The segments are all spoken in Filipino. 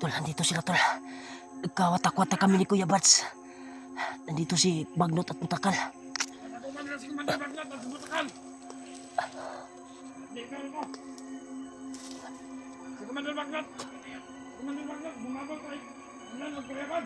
Tol, nandito sila, tol. Nagkawatak-watak kami ni Kuya Bats. Nandito si Bagnot at Mutakal. Si Commander Bagnot at Mutakal. Si Commander Bagnot. Commander Bagnot, bumabal tayo. Ano, nagkureban.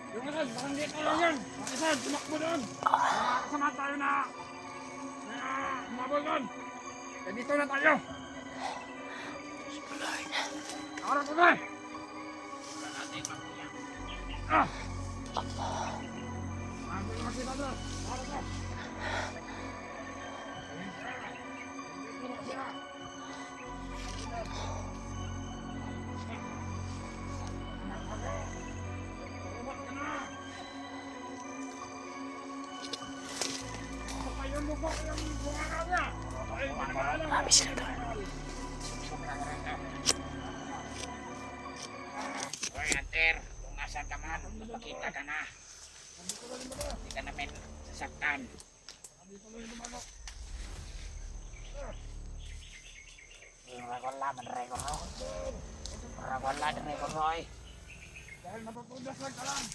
Yung isa, baka hindi tayo yan. Yung isa, tumakbo doon. Kasama tayo na bumabal doon. Kaya dito na tayo. Nakarap ko ba? Ah! Mami sila, tol. Hoy, Hunter, kung asan ka man, magpakita ka na. Hindi ka namin sasaktan. Wala man record Roy. Wala man record Roy. Dahil natutudas lang ka lang.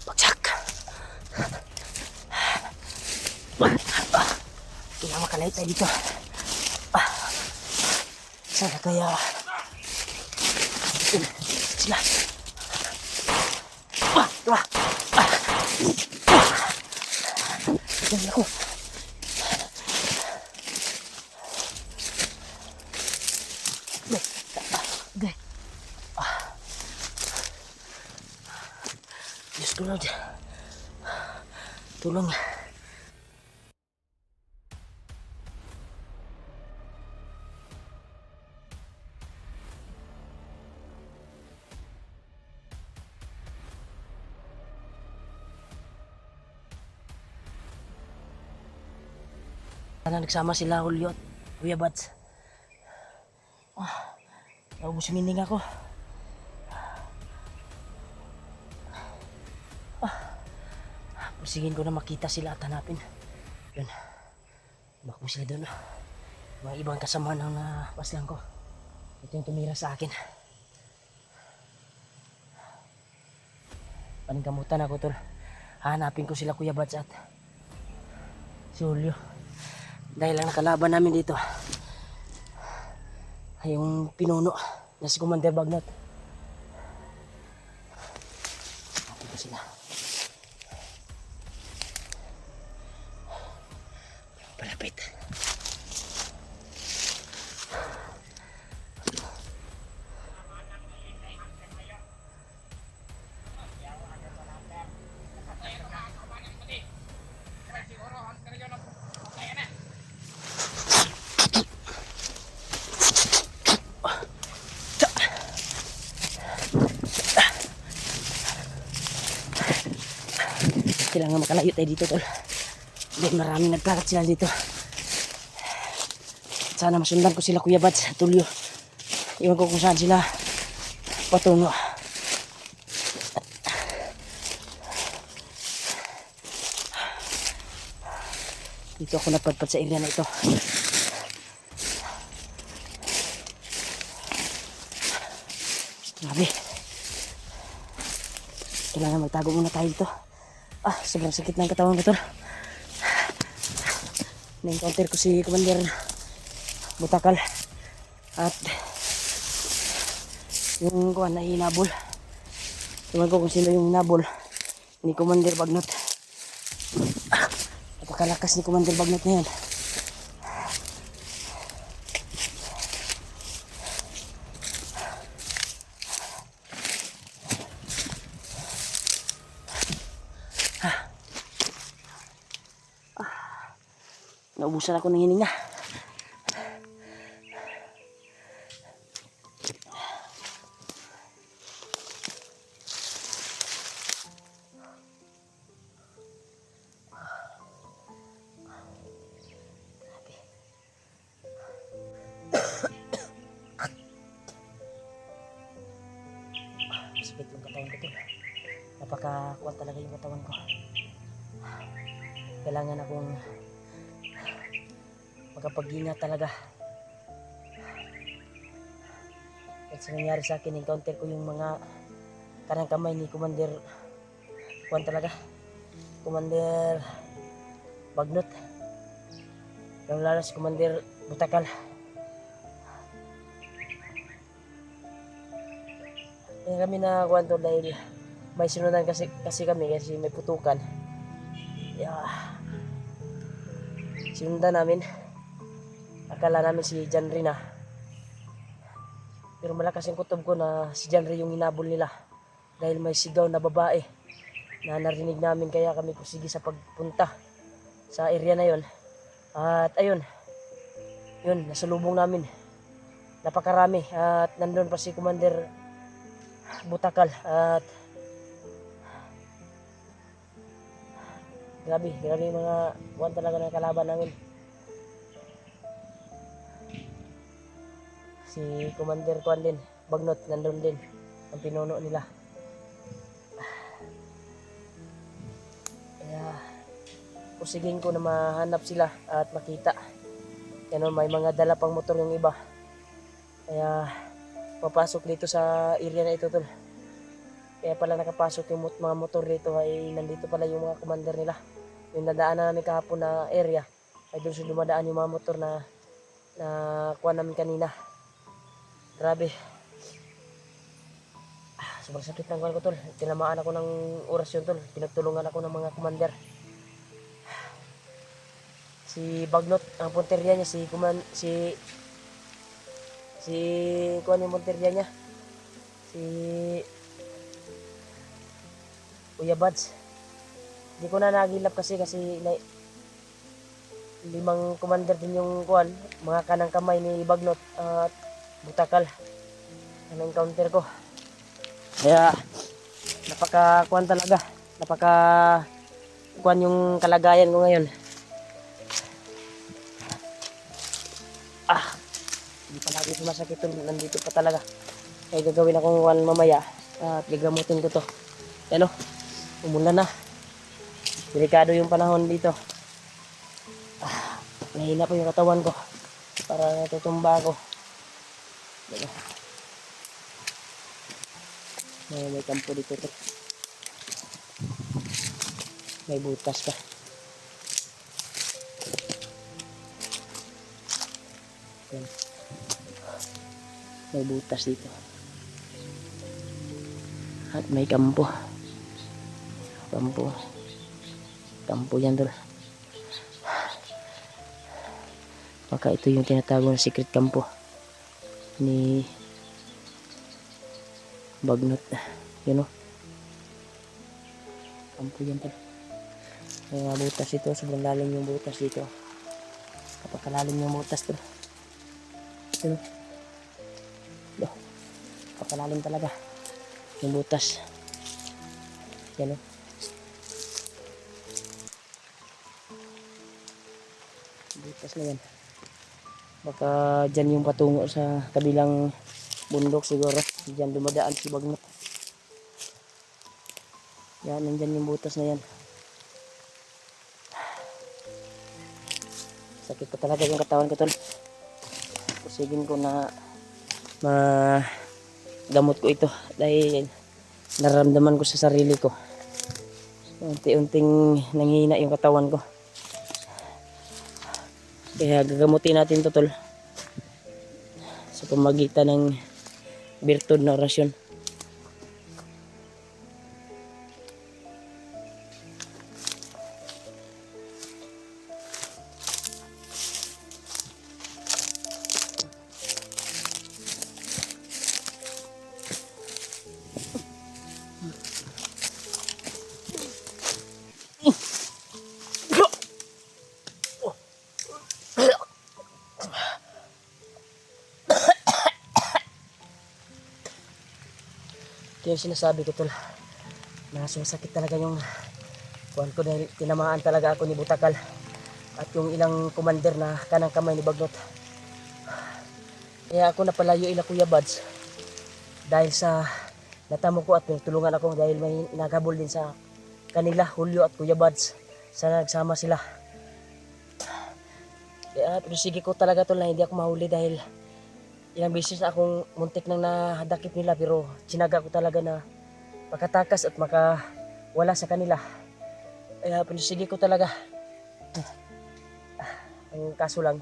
Bagsak. Kailangan makalait tayo dito. Sana kaya sila. Diba? Dali ako. Diyos ko, Lord. Tulong. Sana nagsama sila Julio at Kuya Bats. Naubos yung mining ako. Pusigin ko na makita sila at hanapin. Yun. Bakbo sila doon. Mga ibang kasama ng paslang ko. Ito yung tumira sa akin. Paningkamutan ako, tol. Hanapin ko sila Kuya Bats at si Julio. Dahil lang nakalaban namin dito ay yung pinuno na si Commander Bagnot. Hanapin ko sila. Palapit. Kailangan makalayo tayo dito, tol. Dahil maraming nagkalat sila dito. Sana masundan ko sila Kuya Bats at Julio. Iwan ko kung saan sila patungo. Dito ako napadpad sa area na ito. Grabe. Kailangan magtago muna tayo dito. Sobrang sakit ng katawan ko, tol. Na-encounter ko si Commander Mutakal at yung kuwan na hinabol. Tingnan ko kung sino yung hinabol ni Commander Bagnot. Napakalakas ni Commander Bagnot na yan. Naubusan ako ng hininga. sumasakit yung katawan ko tol. Napakakuan talaga yung katawan ko. Kailangan akong magkapag-ingat talaga. Kasi nangyari sa akin, encounter ko yung mga kanang kamay ni Commander kuan talaga, Commander Bagnot, yung lalo si Commander Butakal. Kaya kami na kuan to dahil may sinunan kasi kami kasi may putukan. Sinundan namin, akala namin si Janry na, pero malakas yung kutob ko na si Janry yung hinabol nila dahil may sigaw na babae na narinig namin, kaya kami pusigi sa pagpunta sa area na yon. At ayun, yun, nasalubong namin, napakarami, at nandun pa si Commander Butakal. At grabe yung mga buwan talaga ng kalaban namin. Si Commander Kuan din, Bagnot, nandun din ang pinuno nila. Kaya pusigin ko na mahanap sila at makita. Yan, may mga dala pang motor yung iba, kaya papasok dito sa area na ito tol. Kaya pala nakapasok yung mga motor dito ay nandito pala yung mga commander nila. Yung nadaanan namin kahapon na area ay doon sa dumadaan yung mga motor na kuha namin kanina. Grabe. Sobrang sakit ng kuwan ko tol. Tinamaan ako ng orasyon tol. Pinagtulungan ako ng mga commander. Si Bagnot, ang punteriya niya, si kuan yung punteriya niya, si Kuya Bads. Hindi ko na nagilap kasi 5 commander din yung kuan, mga kanang kamay ni Bagnot at Butakal ang encounter ko. Kaya napaka-kuan talaga, napaka-kuan yung kalagayan ko ngayon. Hindi pa lagi sumasakit tol, nandito pa talaga. Kaya gagawin akong kuan mamaya at gagamutin ko to. Ano, umulan na, delikado yung panahon dito. Nahina po yung katawan ko, para natutumba ako. May kampo dito tol. May butas pa. Yan. May butas dito. At may kampo. Kampo yan tol. Baka ito yung tinatago na secret kampo ni Bagnot. Yun o. Kampo yan tol. May mga butas ito. Sobrang lalim yung butas dito. Kapagkalalim yung butas tol. Yun o. Kapagkalalim talaga yung butas. Yan o. Butas na yan. Baka dyan yung patungo sa kabilang bundok siguro. Dyan dumadaan si Bagnot. Yan, nandyan yung butas na yan. Sakit pa talaga yung katawan ko tol. Pusigin ko na magamot ko ito dahil nararamdaman ko sa sarili ko. Unti-unting nanghihina yung katawan ko. Kaya gagamutin natin to tol sa pamagitan ng birtud na orasyon. Ito yung sinasabi ko tol, na sumasakit talaga yung kuwan ko dahil tinamaan talaga ako ni Butakal at yung ilang commander na kanang kamay ni Bagnot. Kaya ako napalayo ila Kuya Bads dahil sa natamo ko at tulungan ako dahil may naghabol din sa kanila, Julio at Kuya Buds. Sana nagsama sila. Kaya sige ko talaga tol na hindi ako mahuli dahil ilang beses na akong muntik nang nahadakip nila pero sinaga ko talaga na makatakas at makawala sa kanila. Kaya sige ko talaga. Ang kaso lang,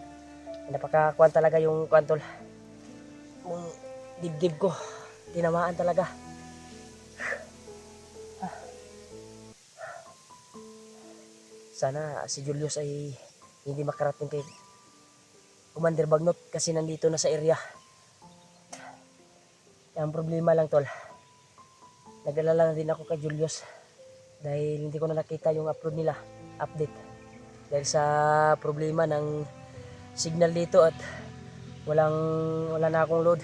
napakakuan talaga yung kuan tol. Yung dibdib ko, tinamaan talaga. Sana si Julius ay hindi makarating kay Commander Bagnot kasi nandito na sa area. Ang problema lang tol, nag-alala na din ako kay Julius dahil hindi ko na nakita yung upload nila, update. Dahil sa problema ng signal dito at wala na akong load.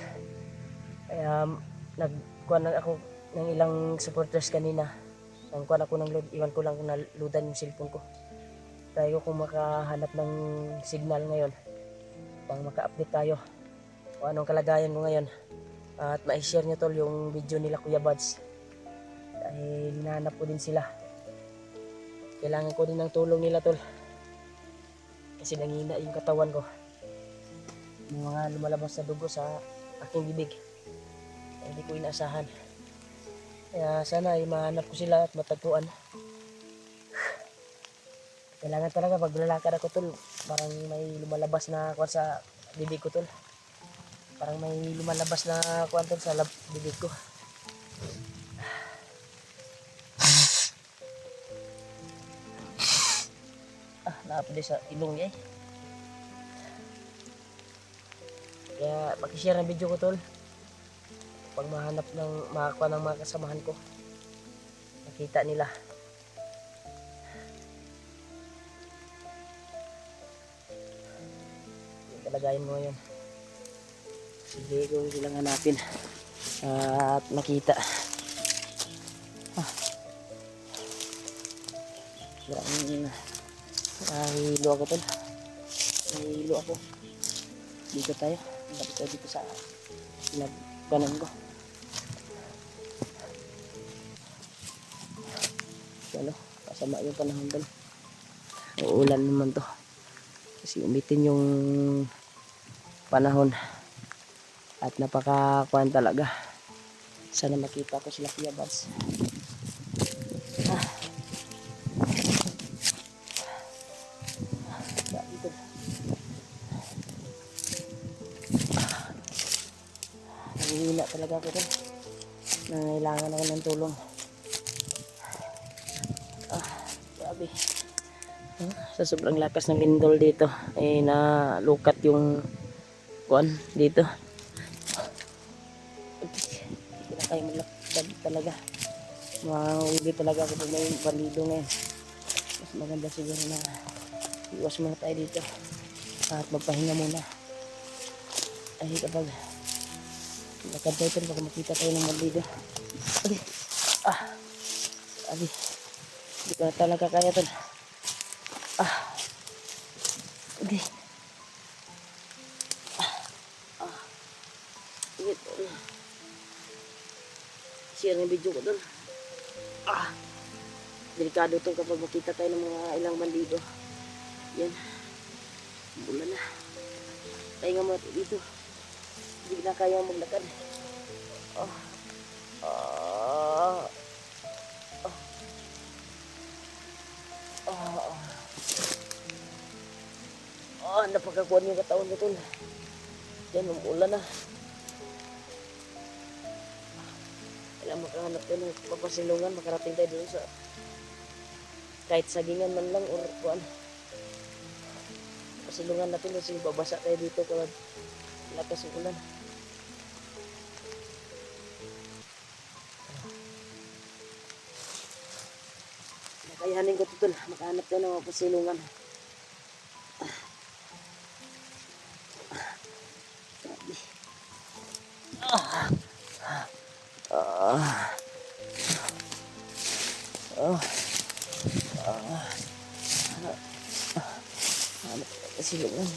Kaya nagkuhan na ako ng ilang supporters kanina. Nangkuhan ako ng load, iwan ko lang kung na-loadan yung cellphone ko. Try ko kung makahanap ng signal ngayon pang maka-update tayo kung anong kalagayan ko ngayon. At ma-share nyo tol yung video nila Kuya Buds dahil hinahanap ko din sila. Kailangan ko din ng tulong nila tol kasi nangina yung katawan ko, yung mga lumalabas na dugo sa aking bibig ay hindi ko inaasahan. Kaya sana ay mahanap ko sila at matagpuan. Kailangan talaga pag lalakad ako tol, parang may lumalabas na kuwan sa bibig ko tol. Parang may lumalabas na kuwan tol sa bibig ko. Naapod sa ilong niya eh. Kaya pakishare ang video ko tol. Pag mahanap ng makakuha ng mga kasamahan ko, nakita nila. Kalagayan mo ngayon. Sige, gawin silang hanapin at makita. Nahihilo ako tol. Nahihilo ako. Dito tayo. Balik tayo dito sa pinagkanan ko. Ano, kasama yung panahon tol. Uulan naman to. Kasi umitin yung panahon at napakakuan talaga. Sana makita ko sila Kuya Buds. Dito. Nangihina talaga ako dun. Nangailangan ako ng tulong. Grabe. Sa sobrang lakas ng lindol dito eh nalukat yung kuan dito. Hindi na kayo maglakad talaga. Mahuli talaga ako pag may balido ngayon. Mas maganda siguro na iwas muna tayo dito at magpahinga muna. Ay kapag lakad tayo ito baka makita tayo ng balido. Okay. Abi. Hindi ko na talaga kaya ito. Okay. Share ng video ko doon. Delikado to kapag makita tayo ng mga ilang bandido. Yan. Bulan na. Tayo nga muna dito. Hindi na kaya maglakad. Napakakuan yung katawan ko tol. Yan, umuulan na. Kailangan makahanap tayo ng papasilungan, makarating tayo doon sa kahit sagingan man lang or kuan. Pasilungan natin kasi babasa tayo dito kapag lakas ng ulan. Nakayanin ko ito tol, makahanap tayo ng papasilungan. Silungan.